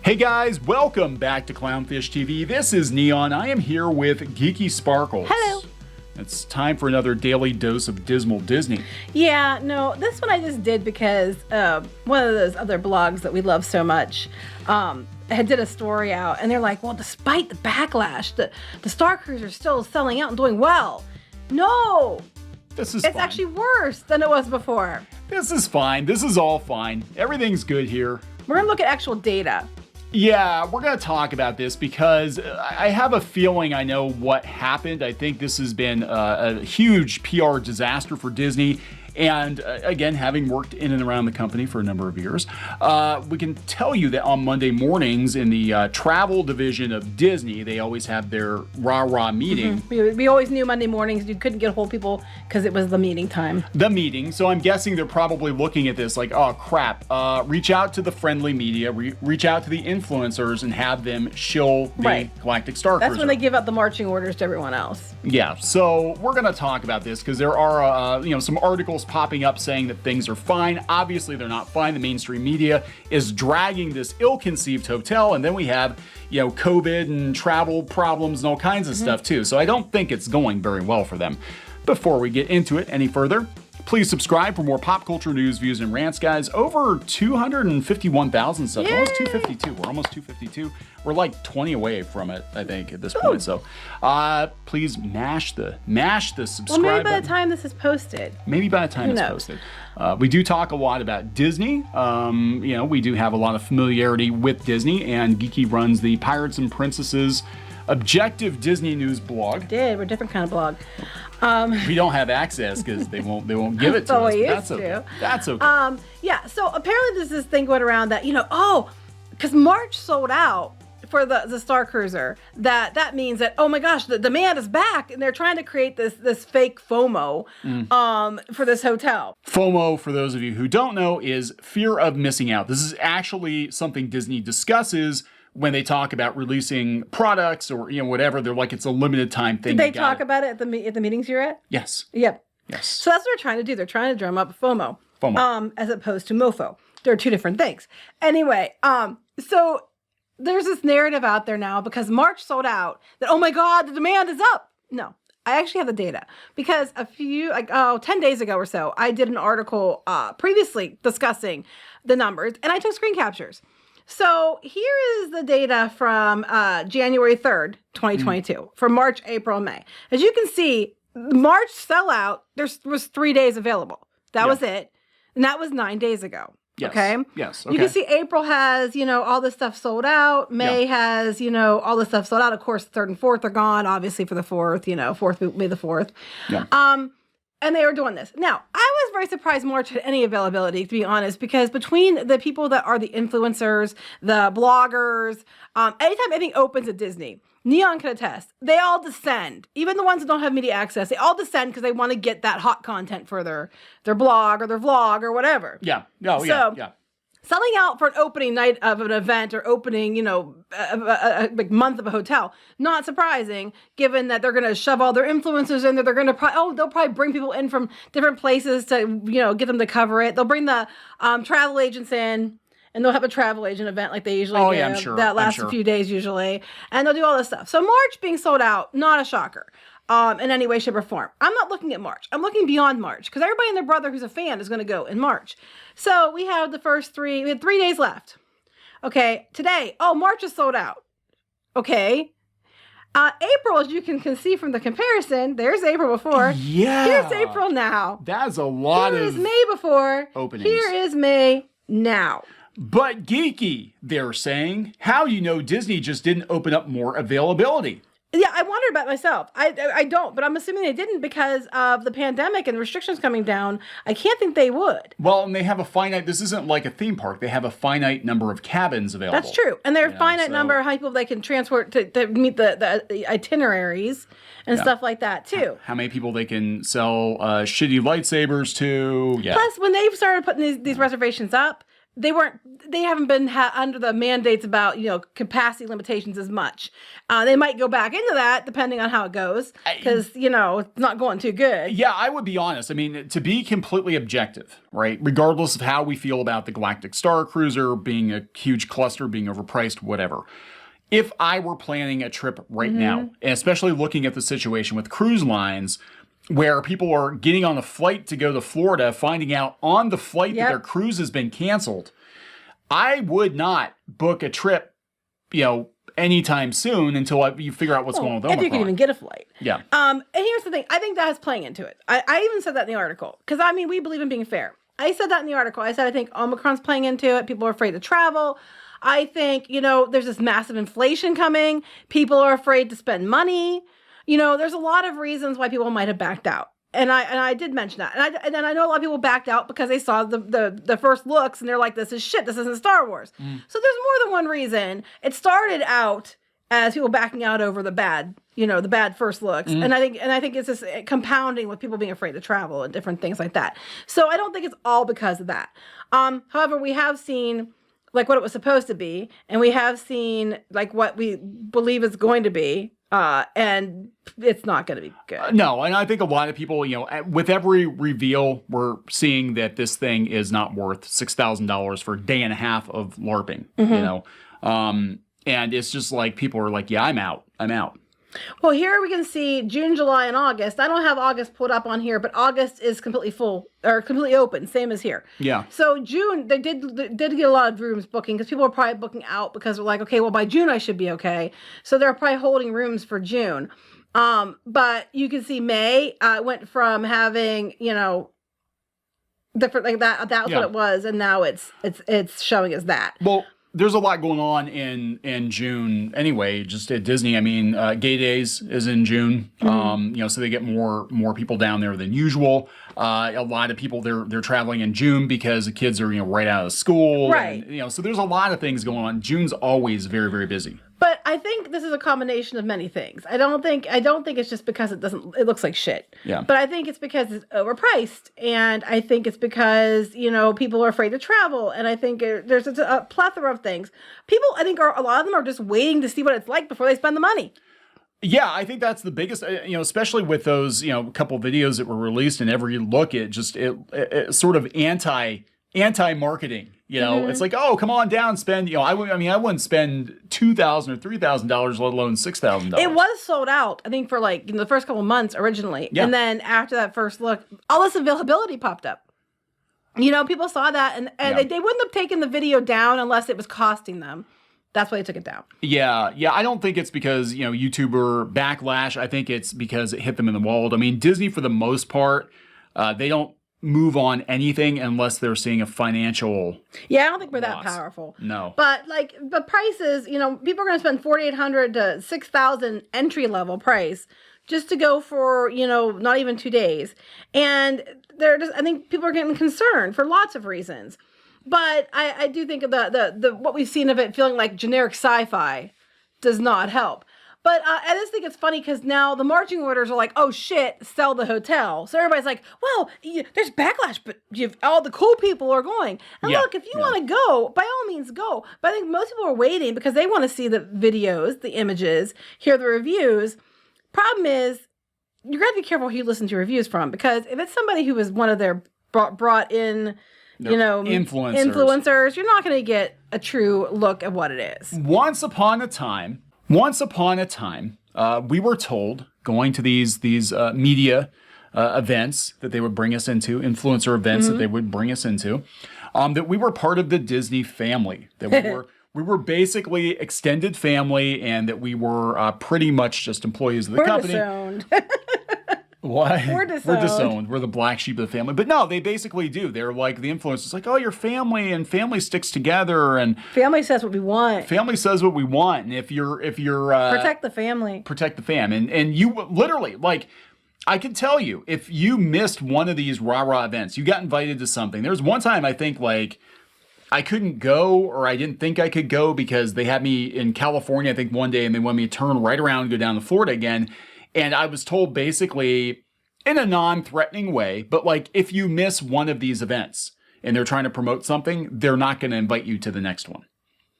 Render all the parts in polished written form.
Hey guys, welcome back to Clownfish TV. This is Neon. I am here with Geeky Sparkles. Hello. It's time for another daily dose of Dismal Disney. Yeah, no, this one I just did because one of those other blogs that we love so much had did a story out, and they're like, well, despite the backlash, the Starcruiser is still selling out and doing well. No, It's fine. Actually worse than it was before. This is fine. This is all fine. Everything's good here. We're gonna look at actual data. Yeah, we're going to talk about this because I have a feeling I know what happened. I think this has been a huge PR disaster for Disney. And again, having worked in and around the company for a number of years, we can tell you that on Monday mornings in the travel division of Disney, they always have their rah-rah meeting. Mm-hmm. We always knew Monday mornings you couldn't get a hold of people because it was the meeting time. The meeting. So I'm guessing they're probably looking at this like, oh crap, reach out to the friendly media, reach out to the influencers and have them shill the Galactic Starcruiser. That's when they give out the marching orders to everyone else. Yeah, so we're going to talk about this because there are some articles popping up saying that things are fine. Obviously, they're not fine. The mainstream media is dragging this ill-conceived hotel, and then we have, COVID and travel problems and all kinds of stuff too. So I don't think it's going very well for them. Before we get into it any further, please subscribe for more pop culture news, views, and rants, guys. Over 251,000 subs. Almost 252. We're almost 252. We're like 20 away from it, I think, at this point. So please mash the subscribe Well, maybe by button. the time this is posted. Maybe by the time it's posted. We do talk a lot about Disney. We do have a lot of familiarity with Disney, and Geeky runs the Pirates and Princesses Objective Disney News blog. We're a different kind of blog. We don't have access because they won't give it to us. That's okay. That's okay. So apparently there's this thing going around that, because March sold out for the Starcruiser, that means that, oh my gosh, the demand is back, and they're trying to create this fake FOMO for this hotel. FOMO, for those of you who don't know, is fear of missing out. This is actually something Disney discusses when they talk about releasing products or whatever. They're like, it's a limited time thing. Did they talk about it at the meetings you're at? Yes. Yep. Yes. So that's what they're trying to do. They're trying to drum up FOMO. As opposed to MOFO. They're two different things. Anyway, so there's this narrative out there now because March sold out that, oh my God, the demand is up. No, I actually have the data because 10 days ago or so, I did an article previously discussing the numbers, and I took screen captures. So here is the data from January 3rd, 2022, for March, April, May. As you can see, March sellout, there was 3 days available. That was it. And that was 9 days ago. Yes. Okay? Yes. Okay. You can see April has, all this stuff sold out. May has, all this stuff sold out. Of course, 3rd and 4th are gone, obviously, for the 4th, May the 4th. Yeah. And they were doing this. Now, I was very surprised March had any availability, to be honest, because between the people that are the influencers, the bloggers, anytime anything opens at Disney, Neon can attest, they all descend. Even the ones that don't have media access, they all descend because they want to get that hot content for their blog or their vlog or whatever. Yeah. Yeah. Selling out for an opening night of an event or opening, a month of a hotel, not surprising, given that they're going to shove all their influencers in there. They're going to they'll probably bring people in from different places to, get them to cover it. They'll bring the travel agents in, and they'll have a travel agent event like they usually do. Yeah, I'm sure. That lasts a few days usually. And they'll do all this stuff. So March being sold out, not a shocker. In any way, shape, or form. I'm not looking at March. I'm looking beyond March because everybody and their brother who's a fan is going to go in March. So we have we had 3 days left. Okay, today, March is sold out. Okay. April, as you can see from the comparison, there's April before. Yeah. Here's April now. That's a lot Here is May before. Openings. Here is May now. But Geeky, they're saying, how do you know Disney just didn't open up more availability? Yeah, I wondered about myself. I don't, but I'm assuming they didn't because of the pandemic and restrictions coming down. I can't think they would. Well, and they have this isn't like a theme park. They have a finite number of cabins available. That's true. And there are a finite number of how people they can transport to meet the itineraries and stuff like that, too. How many people they can sell shitty lightsabers to. Yeah. Plus, when they've started putting these reservations up, they haven't been under the mandates about, capacity limitations as much. They might go back into that depending on how it goes because, it's not going too good. Yeah, I would be honest. I mean, to be completely objective, right? Regardless of how we feel about the Galactic Starcruiser being a huge cluster, being overpriced, whatever. If I were planning a trip right now, and especially looking at the situation with cruise lines, where people are getting on a flight to go to Florida, finding out on the flight that their cruise has been canceled, I would not book a trip, anytime soon until you figure out what's going on with Omicron. If you can even get a flight. Yeah. And here's the thing. I think that is playing into it. I even said that in the article. Because, we believe in being fair. I said that in the article. I said I think Omicron's playing into it. People are afraid to travel. I think, there's this massive inflation coming. People are afraid to spend money. There's a lot of reasons why people might have backed out. And I did mention that. And I know a lot of people backed out because they saw the first looks and they're like, this is shit. This isn't Star Wars. So there's more than one reason. It started out as people backing out over the bad first looks. And I think it's just compounding with people being afraid to travel and different things like that. So I don't think it's all because of that. However, we have seen like what it was supposed to be, and we have seen like what we believe it's going to be. And it's not going to be good. No, and I think a lot of people, with every reveal, we're seeing that this thing is not worth $6,000 for a day and a half of LARPing, and it's just like people are like, yeah, I'm out. Well, here we can see June, July, and August. I don't have August pulled up on here, but August is completely full or completely open, same as here. Yeah. So June, they did get a lot of rooms booking because people are probably booking out because they're like, okay, well by June I should be okay. So they're probably holding rooms for June. But you can see May went from having different like that. That was what it was, and now it's showing as that. Well, there's a lot going on in June anyway, just at Disney. I mean, Gay Days is in June, so they get more people down there than usual. A lot of people, they're traveling in June because the kids are, right out of school. Right. And, so there's a lot of things going on. June's always very, very busy. But I think this is a combination of many things. I don't think it's just because it looks like shit. Yeah. But I think it's because it's overpriced. And I think it's because, people are afraid to travel. And I think there's a plethora of things. People, I think, a lot of them are just waiting to see what it's like before they spend the money. Yeah, I think that's the biggest, especially with those, couple videos that were released and every look at just it sort of anti-marketing. It's like, oh, come on down, spend. I wouldn't spend $2,000 or $3,000, let alone $6,000. It was sold out, I think, for like the first couple months originally, and then after that first look, all this availability popped up. People saw that, and they wouldn't have taken the video down unless it was costing them. That's why they took it down. Yeah. I don't think it's because YouTuber backlash. I think it's because it hit them in the wallet. I mean, Disney for the most part, they don't move on anything unless they're seeing a financial I don't think we're loss. that powerful. No. But like the prices, people are going to spend $4,800 to $6,000 entry level price just to go for, not even 2 days. And I think people are getting concerned for lots of reasons. But I do think the what we've seen of it feeling like generic sci-fi does not help. But I just think it's funny because now the marching orders are like, oh shit, sell the hotel. So everybody's like, well, there's backlash, but all the cool people are going. And look, if you want to go, by all means go. But I think most people are waiting because they want to see the videos, the images, hear the reviews. Problem is, you're going to be careful who you listen to reviews from, because if it's somebody who was one of their brought in, influencers, you're not going to get a true look at what it is. Once upon a time, we were told going to these media events that they would bring us into, influencer events that they would bring us into, that we were part of the Disney family, that we were basically extended family, and that we were pretty much just employees of the company. Disowned. What? We're disowned. We're the black sheep of the family. But no, they basically do. They're like the influencers. Like, oh, your family, and family sticks together, and family says what we want. Family says what we want. And if you're protect the family. Protect the fam. And you literally, like, I can tell you, if you missed one of these rah-rah events, you got invited to something. There was one time I think like I couldn't go, or I didn't think I could go because they had me in California, I think one day, and they wanted me to turn right around and go down to Florida again. And I was told basically in a non-threatening way, but like if you miss one of these events, and they're trying to promote something, they're not going to invite you to the next one.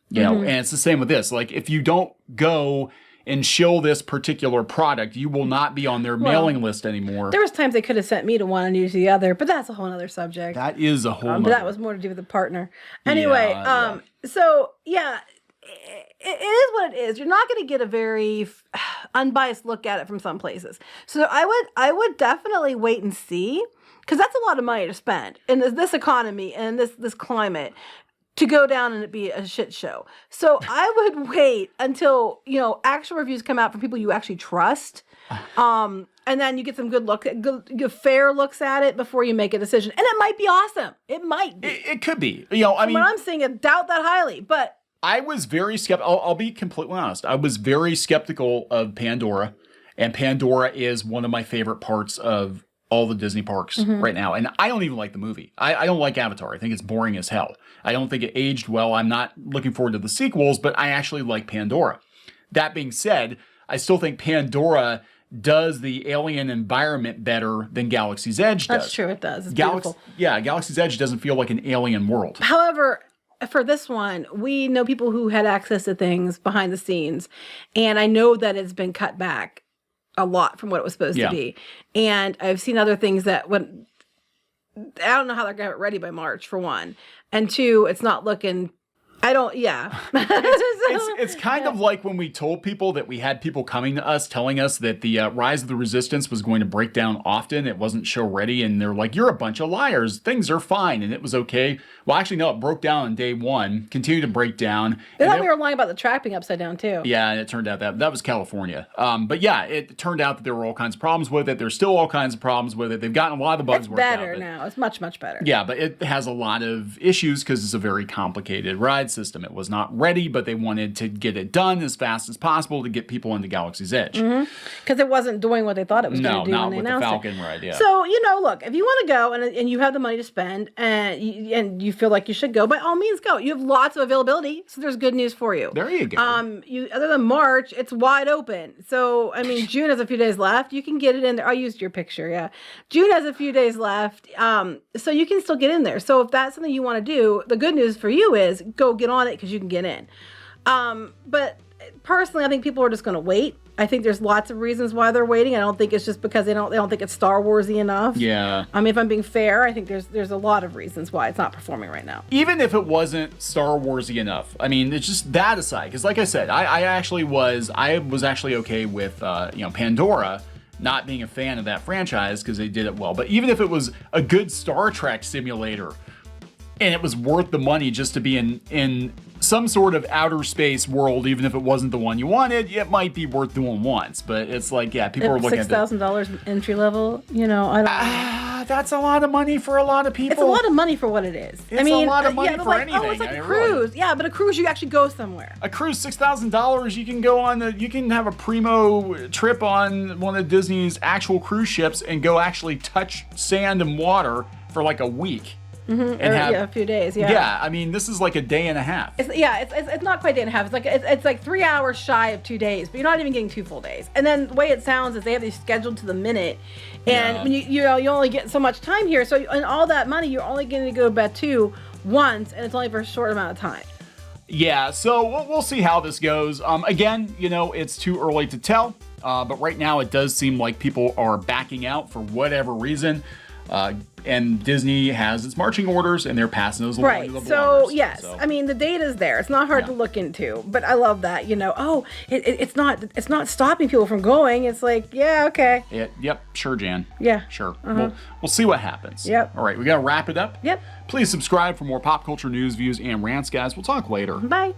You know, and it's the same with this. Like, if you don't go and shill this particular product, you will not be on their mailing list anymore. There was times they could have sent me to one and you to the other, but that's a whole other subject. That is a whole But that was more to do with the partner. Anyway, so yeah, it is what it is. You're not going to get a very unbiased look at it from some places. So I would definitely wait and see, because that's a lot of money to spend in this economy and this climate, to go down and it be a shit show. So I would wait until, you know, actual reviews come out from people you actually trust. And then you get some good fair looks at it before you make a decision. And it might be awesome. It might be. It could be. You know, I mean, what I'm saying, I doubt that highly, but I was very skeptical. I'll be completely honest. I was very skeptical of Pandora, and Pandora is one of my favorite parts of all the Disney parks right now. And I don't even like the movie. I don't like Avatar. I think it's boring as hell. I don't think it aged well. I'm not looking forward to the sequels, but I actually like Pandora. That being said, I still think Pandora does the alien environment better than Galaxy's Edge does. That's true, it does. It's beautiful. Yeah, Galaxy's Edge doesn't feel like an alien world. However, for this one, we know people who had access to things behind the scenes, and I know that it's been cut back a lot from what it was supposed to be. And I've seen other things that I don't know how they're going to have it ready by March, for one. And two, it's not looking, It's kind of like when we told people that we had people coming to us telling us that the Rise of the Resistance was going to break down often. It wasn't show ready. And they're like, you're a bunch of liars. Things are fine. And it was okay. Well, actually, no, it broke down on day one, continued to break down. They thought we were lying about the track being upside down, too. Yeah, and it turned out that was California. But yeah, it turned out that there were all kinds of problems with it. There's still all kinds of problems with it. They've gotten a lot of the bugs worked out. It's better now. It's much, much better. Yeah, but it has a lot of issues because it's a very complicated ride system. It was not ready, but they wanted to get it done as fast as possible to get people into Galaxy's Edge. Because it wasn't doing what they thought it was going to do when they announced it. No, not with the Falcon ride, yeah. So, you know, look, if you want to go and you have the money to spend and you feel like you should go, by all means go. You have lots of availability, so there's good news for you. There you go. Other than March, it's wide open. So, I mean, June has a few days left. You can get it in there. I used your picture, yeah. June has a few days left, so you can still get in there. So if that's something you want to do, the good news for you is go get on it because you can get in. But personally, I think people are just going to wait. I think there's lots of reasons why they're waiting. I don't think it's just because they don't think it's Star Warsy enough. Yeah. I mean, if I'm being fair, I think there's a lot of reasons why it's not performing right now. Even if it wasn't Star Warsy enough, I mean, it's just that aside. Because like I said, I was actually okay with Pandora not being a fan of that franchise because they did it well. But even if it was a good Star Trek simulator, and it was worth the money just to be in some sort of outer space world, even if it wasn't the one you wanted, it might be worth doing once. But it's like, yeah, people are looking at $6,000 entry level. You know, I don't. That's a lot of money for a lot of people. It's a lot of money for what it is. It's a lot of money for anything. Oh, it's like a cruise. Really. Yeah, but a cruise, you actually go somewhere. A cruise, $6,000. You can go on you can have a primo trip on one of Disney's actual cruise ships and go actually touch sand and water for like a week. And a few days. Yeah. Yeah, I mean, this is like a day and a half. It's not quite a day and a half. It's like 3 hours shy of 2 days, but you're not even getting 2 full days. And then the way it sounds is they have these scheduled to the minute, and when you only get so much time here. So and all that money, you're only going to go to Batuu once, and it's only for a short amount of time. Yeah, so we'll see how this goes. Again, it's too early to tell, but right now it does seem like people are backing out for whatever reason. And Disney has its marching orders, and they're passing those along to the bloggers. So yes, I mean the data's there. It's not hard to look into, but I love that. It's not stopping people from going. It's like, yeah, okay. Yep, sure, Jan. Yeah, sure. We'll see what happens. Yep. All right, we gotta wrap it up. Yep. Please subscribe for more pop culture news, views, and rants, guys. We'll talk later. Bye.